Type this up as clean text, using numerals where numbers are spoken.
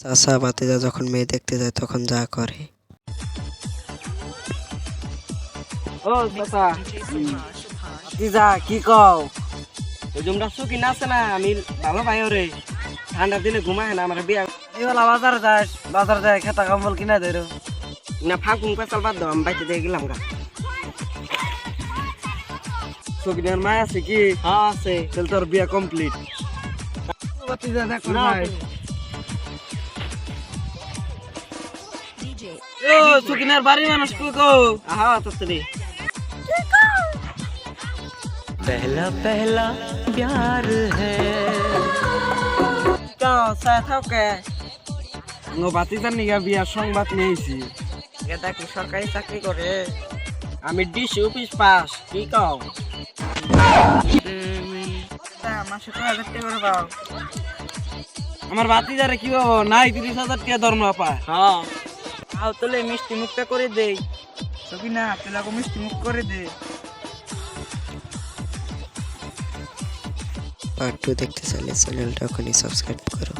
চাচা ভাতিজা যখন মেয়ে দেখতে যায় তখন যা করে। ও চাচা ভাতিজা কি কও? ওই জমরা সুকি না আছে না, আমি ভালো ভাই রে। ঠান্ডার দিনে ঘুমায় না, আমার বিয়া এবেলা বাজার যাস, বাজার যায় খেতা কম্বল কিনা দেয় না। ফাঁকুন পেঁচাল বাদ দাও, আমি বাইতে দিয়ে গেলাম গা। সকিনার মায় আছে কি? হ্যাঁ আছে। তাহলে তোর বিয়া কমপ্লিট। ভাতিজা দেখো ভাই। ও সকিনার বাড়ি মানুষ কো? আহা ততরি। पहला पहला प्यार है। ভাতিজার নিগা বিয়ার সংবাদ নিয়েছি। এটা কি সরকারি চাকরি করে? আমি ডিসি অফিস পাস। কি কও? মাসে 2,000 টাকা করে পাও। আমার ভাতিজারে কি বাবা নাই 30,000 টাকা দরমা পায়। হ্যাঁ আও তোলে মিষ্টি মুখটা করে দেই। সকিনা তোলা মিষ্টি মুখ করে দে। পার্ট 2 দেখতে চাইলে চ্যানেলটা এখনই সাবস্ক্রাইব করো।